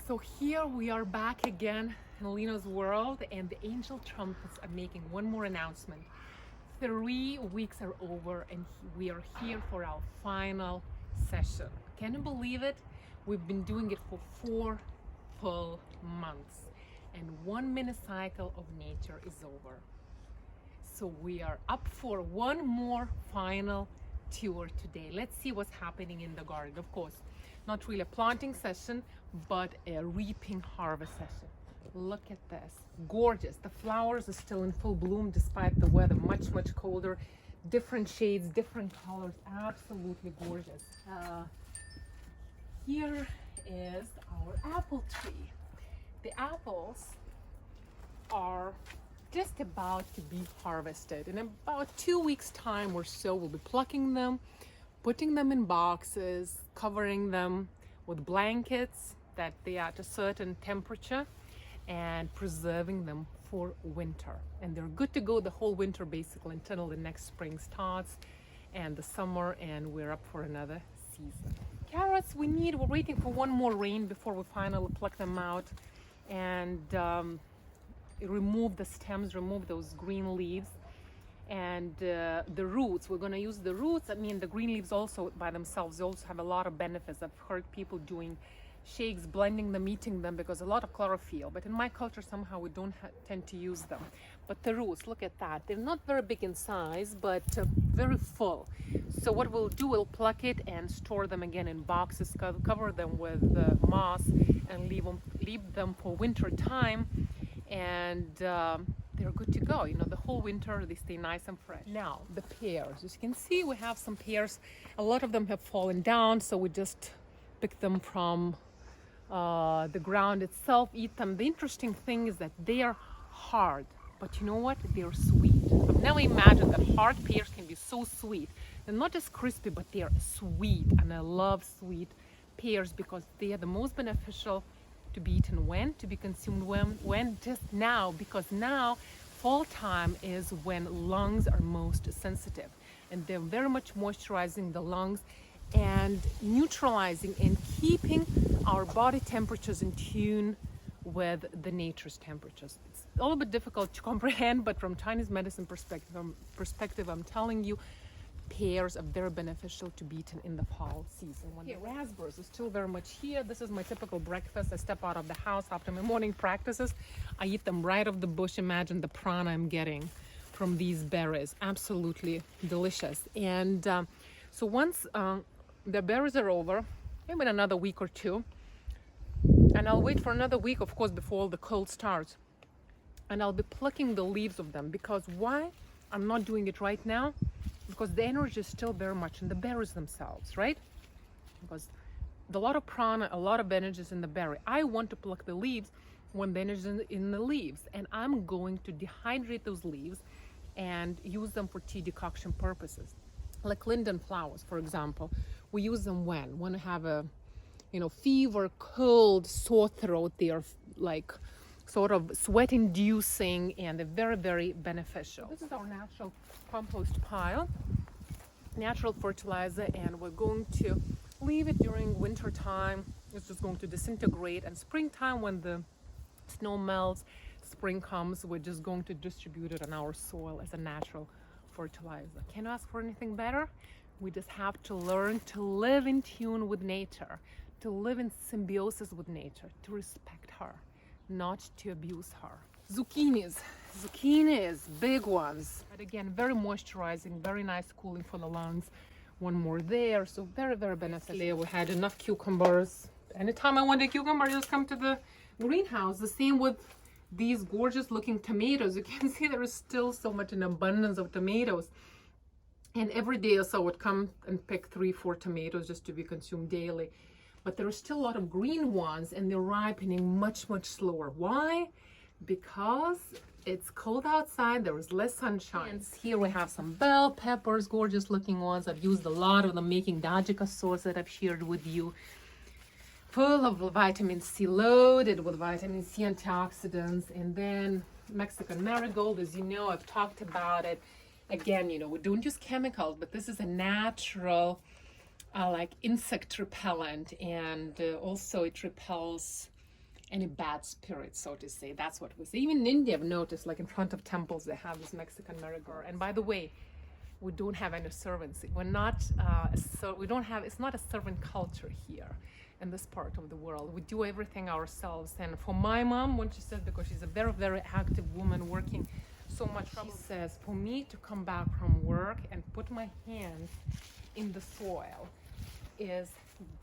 So here we are back again in Lina's world, and the angel trumpets are making one more announcement. 3 weeks are over and we are here for our final session. Can you believe it? We've been doing it for 4 full months, and one mini cycle of nature is over. So we are up for one more final tour today. Let's see what's happening in the garden. Of course, not really a planting session, but a reaping harvest session. Look at this, gorgeous. The flowers are still in full bloom despite the weather, much colder. Different shades, different colors, absolutely gorgeous. Here is our apple tree. The apples are just about to be harvested. In about 2 weeks time or so, we'll be plucking them, putting them in boxes, covering them with blankets that they are at a certain temperature, and preserving them for winter. And they're good to go the whole winter basically until the next spring starts and the summer, and we're up for another season. Carrots, we're waiting for one more rain before we finally pluck them out and remove the stems, remove those green leaves. And the roots, we're going to use the roots. I mean, the green leaves also by themselves, they also have a lot of benefits. I've heard people doing shakes, blending them, eating them, because a lot of chlorophyll. But in my culture, somehow we don't tend to use them. But the roots, look at that. They're not very big in size, but very full. So what we'll do, we'll pluck it and store them again in boxes, cover them with moss, and leave them for winter time. And they're good to go. You know, the whole winter they stay nice and fresh. Now the pears, as you can see, we have some pears. A lot of them have fallen down, so we just pick them from the ground itself, eat them. The interesting thing is that they are hard, but you know what, they're sweet. I've never imagined that hard pears can be so sweet. They're not just crispy, but they are sweet, and I love sweet pears because they are the most beneficial to be eaten when, to be consumed when just now, because now fall time is when lungs are most sensitive, and they're very much moisturizing the lungs and neutralizing and keeping our body temperatures in tune with the nature's temperatures. It's a little bit difficult to comprehend, but from Chinese medicine perspective, I'm telling you, pears are very beneficial to be eaten in the fall season. Raspberries are still very much here. This is my typical breakfast. I step out of the house after my morning practices. I eat them right off the bush. Imagine the prana I'm getting from these berries. Absolutely delicious. And so once the berries are over, maybe in another week or two, and I'll wait for another week, of course, before the cold starts, and I'll be plucking the leaves of them. Because why I'm not doing it right now? Because the energy is still very much in the berries themselves, right? Because a lot of prana, a lot of energy is in the berry. I want to pluck the leaves when the energy is in the leaves, and I'm going to dehydrate those leaves and use them for tea decoction purposes. Like linden flowers, for example, we use them when we have a, fever, cold, sore throat. They are like sort of sweat inducing, and they're very beneficial. This is our natural compost pile, natural fertilizer, and we're going to leave it during winter time. It's just going to disintegrate, and springtime, when the snow melts, spring comes, we're just going to distribute it on our soil as a natural fertilizer. Can't ask for anything better. We just have to learn to live in tune with nature, to live in symbiosis with nature, to respect her, not to abuse her. Zucchinis, big ones. But again, very moisturizing, very nice cooling for the lungs. One more there, so very beneficial. We had enough cucumbers. Anytime I want a cucumber, I just come to the greenhouse. The same with these gorgeous looking tomatoes. You can see there is still so much an abundance of tomatoes. And every day or so I would come and pick 3-4 tomatoes just to be consumed daily. But there are still a lot of green ones, and they're ripening much slower. Why? Because it's cold outside, there is less sunshine. And here we have some bell peppers, gorgeous looking ones. I've used a lot of them making dajika sauce that I've shared with you. Full of vitamin C, loaded with vitamin C antioxidants. And then Mexican marigold, as you know, I've talked about it. Again, we don't use chemicals, but this is a natural like insect repellent, and also it repels any bad spirits, so to say. That's what we say. Even in India, I've noticed, like in front of temples, they have this Mexican marigold. And by the way, we don't have any servants. We're not, we don't have, it's not a servant culture here in this part of the world. We do everything ourselves. And for my mom, when she says, because she's a very, very active woman working so much, she says, for me to come back from work and put my hands in the soil is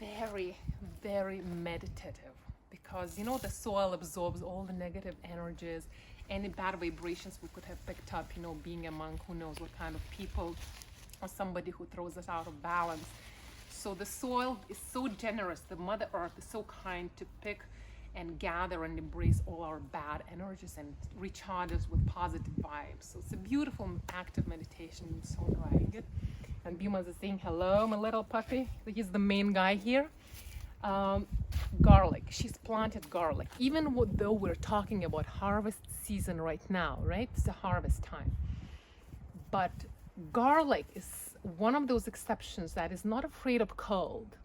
very, very meditative. Because, you know, the soil absorbs all the negative energies, any bad vibrations we could have picked up, you know, being a monk, who knows what kind of people, or somebody who throws us out of balance. So the soil is so generous, the Mother Earth is so kind to pick and gather and embrace all our bad energies and recharge us with positive vibes. So it's a beautiful active meditation in its own right. And Bima's is saying hello, my little puppy. He's the main guy here. Garlic. She's planted garlic. Even though we're talking about harvest season right now, right? It's the harvest time. But garlic is one of those exceptions that is not afraid of cold.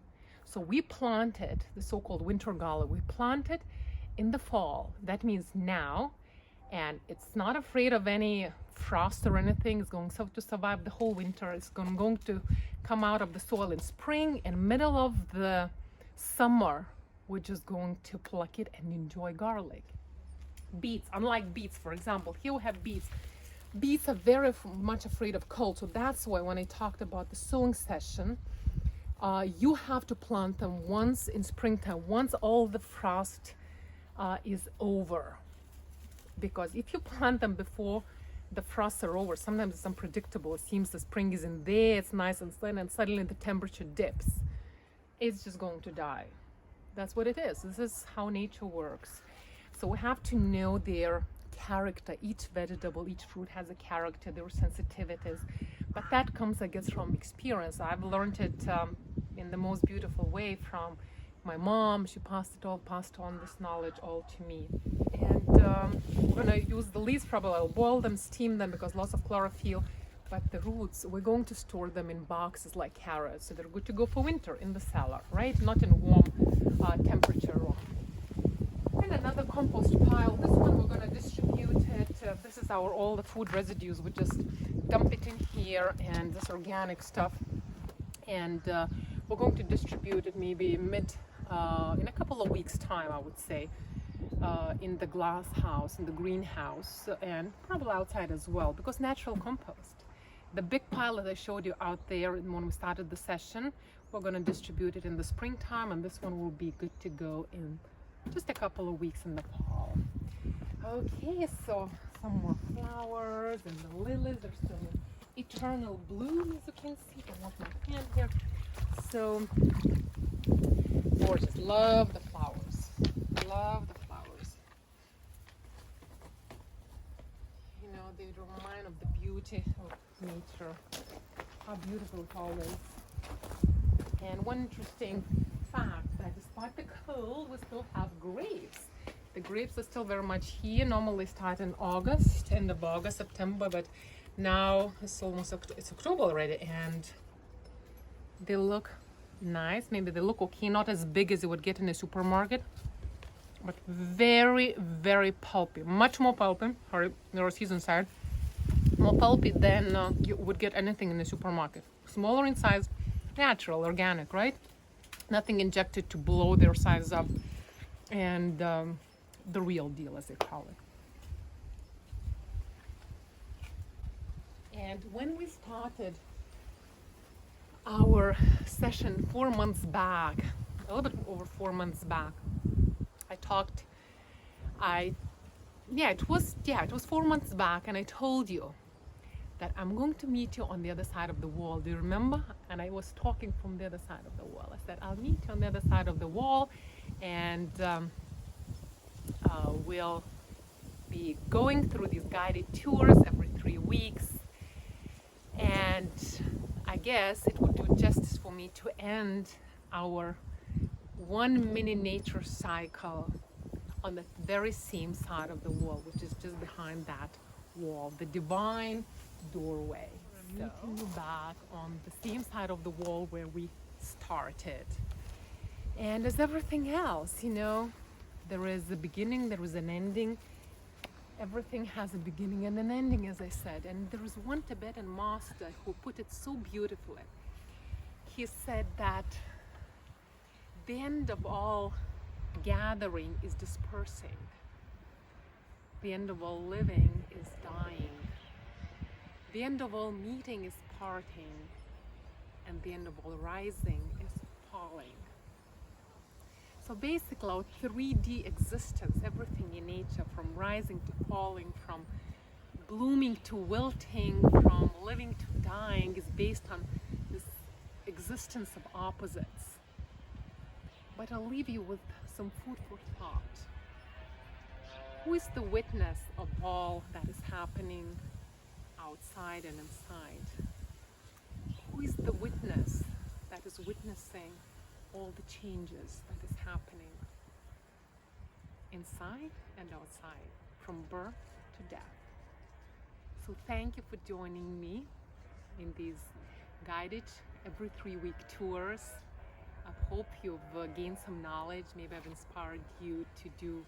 So we planted the so-called winter garlic. We planted in the fall. That means now. And it's not afraid of any frost or anything. It's going to survive the whole winter. It's going to come out of the soil in spring, and middle of the summer, we're just going to pluck it and enjoy garlic. Beets, unlike beets, for example, here we have beets. Beets are very much afraid of cold, so that's why when I talked about the sowing session, you have to plant them once in springtime, once all the frost is over. Because if you plant them before the frosts are over, sometimes it's unpredictable. It seems the spring is in there, it's nice and sunny, and suddenly the temperature dips. It's just going to die. That's what it is. This is how nature works. So we have to know their character. Each vegetable, each fruit has a character, their sensitivities. But that comes, I guess, from experience. I've learned it in the most beautiful way from my mom. She passed on this knowledge all to me. And when I use the leaves, probably I'll boil them, steam them, because lots of chlorophyll. But the roots, we're going to store them in boxes like carrots, so they're good to go for winter in the cellar, right? Not in warm temperature room. And another compost pile. This one we're going to distribute it. This is all the food residues. We just dump it in here, and this organic stuff. And we're going to distribute it maybe in a couple of weeks' time, I would say, in the glass house, in the greenhouse, and probably outside as well, because natural compost. The big pile that I showed you out there when we started the session, we're going to distribute it in the springtime, and this one will be good to go in just a couple of weeks in the fall. Okay, so some more flowers, and the lilies are still in eternal bloom, as you can see. I want my hand here. So gorgeous. Love the flowers. Love the flowers. You know, they remind of the beauty of nature. How beautiful it all is. And one interesting fact, that despite the cold, we still have grapes. The grapes are still very much here. Normally start in August, end of August, September, but now it's October already, and they look nice. Maybe they look okay, not as big as you would get in a supermarket, but very, very pulpy. Much more pulpy. Sorry, there are seeds inside. More pulpy than you would get anything in the supermarket. Smaller in size, natural, organic, right? Nothing injected to blow their size up, and the real deal, as they call it. And when we started our session 4 months back, a little bit over 4 months back, it was 4 months back, and I told you that I'm going to meet you on the other side of the wall. Do you remember? And I was talking from the other side of the wall. I said, I'll meet you on the other side of the wall, and we'll be going through these guided tours every 3 weeks. And I guess it would do justice for me to end our one mini nature cycle on the very same side of the wall, which is just behind that wall, the divine doorway. So, meeting you back on the same side of the wall where we started. And as everything else, you know, There is a beginning, there is an ending. Everything has a beginning and an ending, as I said. And there is one Tibetan master who put it so beautifully. He said that the end of all gathering is dispersing. The end of all living is dying. The end of all meeting is parting. And the end of all rising is falling. So basically our 3D existence, everything in nature, from rising to falling, from blooming to wilting, from living to dying, is based on this existence of opposites. But I'll leave you with some food for thought. Who is the witness of all that is happening outside and inside? Who is the witness that is witnessing all the changes that is happening inside and outside, from birth to death? So thank you for joining me in these guided every 3-week tours. I hope you've gained some knowledge. Maybe I've inspired you to do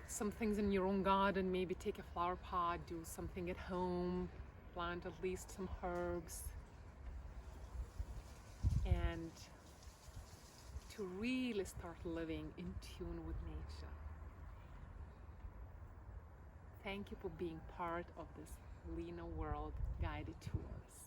some things in your own garden, maybe take a flower pot, do something at home, plant at least some herbs, and to really start living in tune with nature. Thank you for being part of this Lina World guided tours.